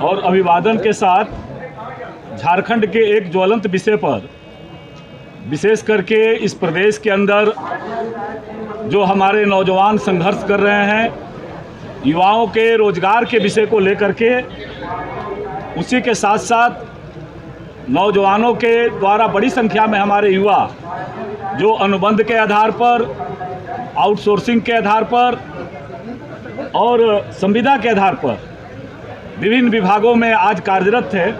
और अभिवादन के साथ झारखंड के एक ज्वलंत विषय पर, विशेष करके इस प्रदेश के अंदर जो हमारे नौजवान संघर्ष कर रहे हैं, युवाओं के रोजगार के विषय को लेकर के, उसी के साथ साथ नौजवानों के द्वारा बड़ी संख्या में हमारे युवा जो अनुबंध के आधार पर, आउटसोर्सिंग के आधार पर और संविदा के आधार पर विभिन्न विभागों में आज कार्यरत थे,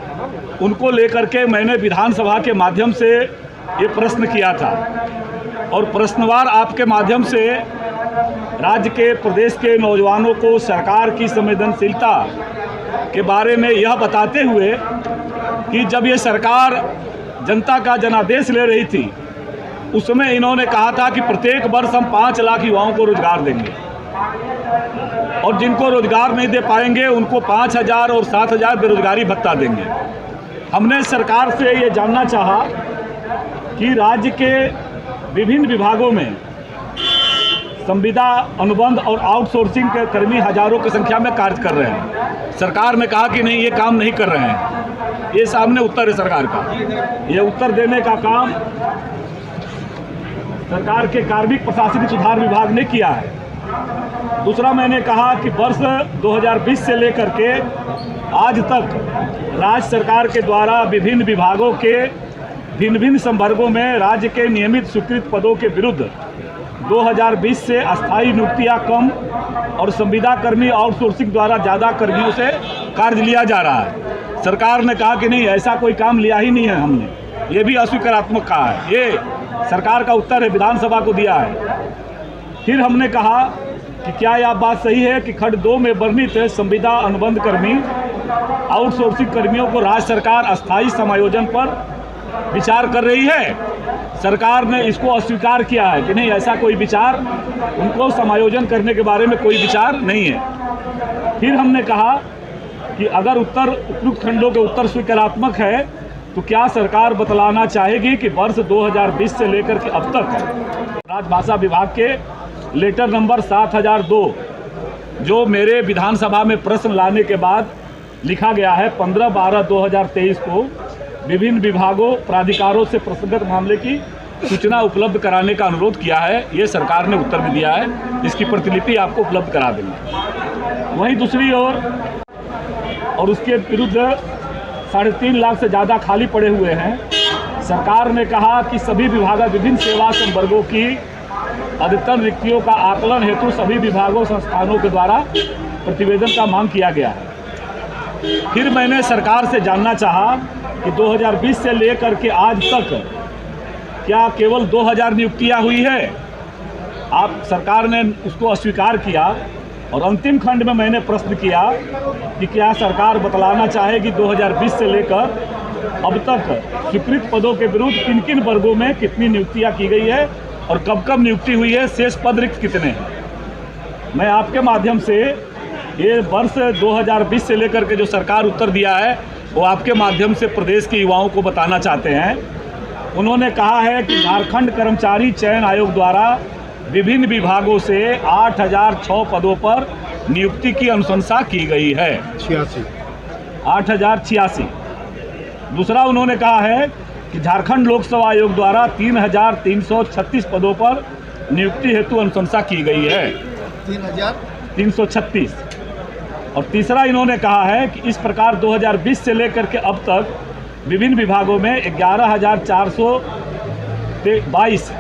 उनको लेकर के मैंने विधानसभा के माध्यम से ये प्रश्न किया था। और प्रश्नवार आपके माध्यम से राज्य के, प्रदेश के नौजवानों को सरकार की संवेदनशीलता के बारे में यह बताते हुए कि जब ये सरकार जनता का जनादेश ले रही थी, उस समय इन्होंने कहा था कि प्रत्येक वर्ष हम 5 लाख युवाओं को रोजगार देंगे और जिनको रोजगार नहीं दे पाएंगे उनको 5,000 और 7,000 बेरोजगारी भत्ता देंगे। हमने सरकार से ये जानना चाहा कि राज्य के विभिन्न विभागों में संविदा, अनुबंध और आउटसोर्सिंग के कर्मी हजारों की संख्या में कार्य कर रहे हैं। सरकार ने कहा कि नहीं, ये काम नहीं कर रहे हैं। ये सामने उत्तर है सरकार का। ये उत्तर देने का काम सरकार के कार्मिक प्रशासनिक सुधार विभाग ने किया है। दूसरा, मैंने कहा कि वर्ष 2020 से लेकर के आज तक राज्य सरकार के द्वारा विभिन्न विभागों के भिन्न भिन्न संवर्गों में राज्य के नियमित स्वीकृत पदों के विरुद्ध 2020 से अस्थायी नियुक्तियां कम और संविदा कर्मी आउटसोर्सिंग द्वारा ज़्यादा कर्मियों से कार्य लिया जा रहा है। सरकार ने कहा कि नहीं, ऐसा कोई काम लिया ही नहीं है हमने। ये भी अस्वीकारात्मक कहा है। ये सरकार का उत्तर है, विधानसभा को दिया है। फिर हमने कहा कि क्या यह बात सही है कि खंड 2 में वर्णित संविदा अनुबंध कर्मी आउटसोर्सिंग कर्मियों को राज्य सरकार अस्थायी समायोजन पर विचार कर रही है? सरकार ने इसको अस्वीकार किया है कि नहीं, ऐसा कोई विचार, उनको समायोजन करने के बारे में कोई विचार नहीं है। फिर हमने कहा कि अगर उत्तर उपयुक्त खंडों के उत्तर स्वीकारात्मक है तो क्या सरकार बतलाना चाहेगी कि वर्ष 2020 से लेकर के अब तक राजभाषा विभाग के लेटर नंबर 7002 जो मेरे विधानसभा में प्रश्न लाने के बाद लिखा गया है 15/12/2023 को विभिन्न विभागों, प्राधिकारों से प्रसंगत मामले की सूचना उपलब्ध कराने का अनुरोध किया है। ये सरकार ने उत्तर भी दिया है। इसकी प्रतिलिपि आपको उपलब्ध करा देंगे। वहीं दूसरी ओर और उसके विरुद्ध 3.5 लाख से ज़्यादा खाली पड़े हुए हैं। सरकार ने कहा कि सभी विभाग विभिन्न सेवा संवर्गों की अधिकतम रिक्तियों का आकलन हेतु सभी विभागों, संस्थानों के द्वारा प्रतिवेदन का मांग किया गया है। फिर मैंने सरकार से जानना चाहा कि 2020 से लेकर के आज तक क्या केवल 2000 नियुक्तियां हुई है? आप सरकार ने उसको अस्वीकार किया। और अंतिम खंड में मैंने प्रश्न किया कि क्या सरकार बतलाना चाहेगी 2020 से लेकर अब तक स्वीकृत पदों के विरुद्ध किन किन वर्गों में कितनी नियुक्तियां की गई है और कब कब नियुक्ति हुई है, शेष पद रिक्त कितने हैं। मैं आपके माध्यम से ये वर्ष 2020 से लेकर के जो सरकार उत्तर दिया है वो आपके माध्यम से प्रदेश के युवाओं को बताना चाहते हैं। उन्होंने कहा है कि झारखंड कर्मचारी चयन आयोग द्वारा विभिन्न विभागों से 8006 पदों पर नियुक्ति की अनुशंसा की गई है। 8086। दूसरा, उन्होंने कहा है कि झारखंड लोकसेवा आयोग द्वारा 3336 पदों पर नियुक्ति हेतु अनुशंसा की गई है। 3336। और तीसरा, इन्होंने कहा है कि इस प्रकार 2020 से लेकर के अब तक विभिन्न विभागों में 11,422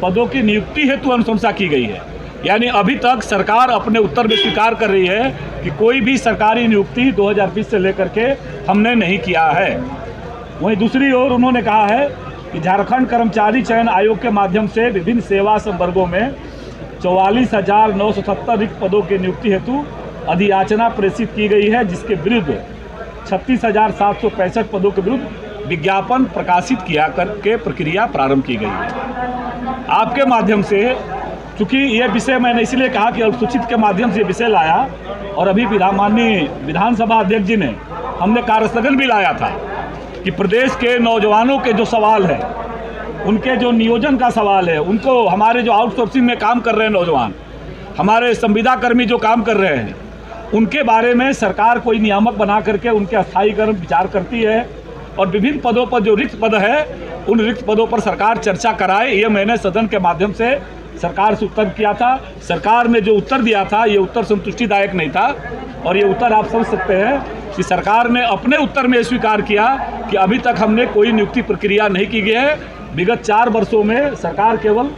पदों की नियुक्ति हेतु अनुशंसा की गई है। यानी अभी तक सरकार अपने उत्तर में स्वीकार कर रही है कि कोई भी सरकारी नियुक्ति 2020 से लेकर के हमने नहीं किया है। वहीं दूसरी ओर उन्होंने कहा है कि झारखंड कर्मचारी चयन आयोग के माध्यम से विभिन्न सेवा संवर्गों में 44,970 रिक्त पदों की नियुक्ति हेतु अधियाचना प्रेषित की गई है, जिसके विरुद्ध 36,765 पदों के विरुद्ध विज्ञापन प्रकाशित किया करके प्रक्रिया प्रारंभ की गई है। आपके माध्यम से, चूँकि ये विषय मैंने इसलिए कहा कि अनुसूचित के माध्यम से विषय लाया और अभी माननीय विधानसभा अध्यक्ष जी ने हमने कार्यस्थगन भी लाया था कि प्रदेश के नौजवानों के जो सवाल है, उनके जो नियोजन का सवाल है, उनको हमारे जो आउटसोर्सिंग में काम कर रहे हैं नौजवान, हमारे संविदा कर्मी जो काम कर रहे हैं, उनके बारे में सरकार कोई नियामक बना करके उनके स्थायीकरण विचार करती है और विभिन्न पदों पर जो रिक्त पद है उन रिक्त पदों पर सरकार चर्चा कराए। ये मैंने सदन के माध्यम से सरकार से उत्तर किया था। सरकार ने जो उत्तर दिया था ये उत्तर संतुष्टिदायक नहीं था और ये उत्तर आप समझ सकते हैं कि सरकार ने अपने उत्तर में स्वीकार किया कि अभी तक हमने कोई नियुक्ति प्रक्रिया नहीं की गई है। विगत 4 वर्षों में सरकार केवल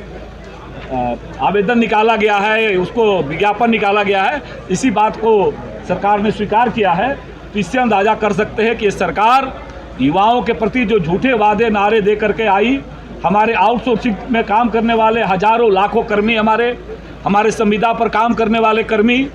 आवेदन निकाला गया है, उसको विज्ञापन निकाला गया है, इसी बात को सरकार ने स्वीकार किया है। तो इससे अंदाज़ा कर सकते हैं कि सरकार युवाओं के प्रति जो झूठे वादे नारे दे करके आई, हमारे आउटसोर्सिंग में काम करने वाले हजारों लाखों कर्मी, हमारे संविदा पर काम करने वाले कर्मी,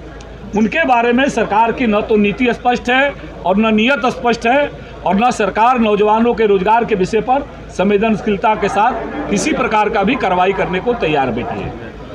उनके बारे में सरकार की न तो नीति स्पष्ट है और न नीयत स्पष्ट है और न सरकार नौजवानों के रोजगार के विषय पर संवेदनशीलता के साथ किसी प्रकार का भी कार्रवाई करने को तैयार बैठी है।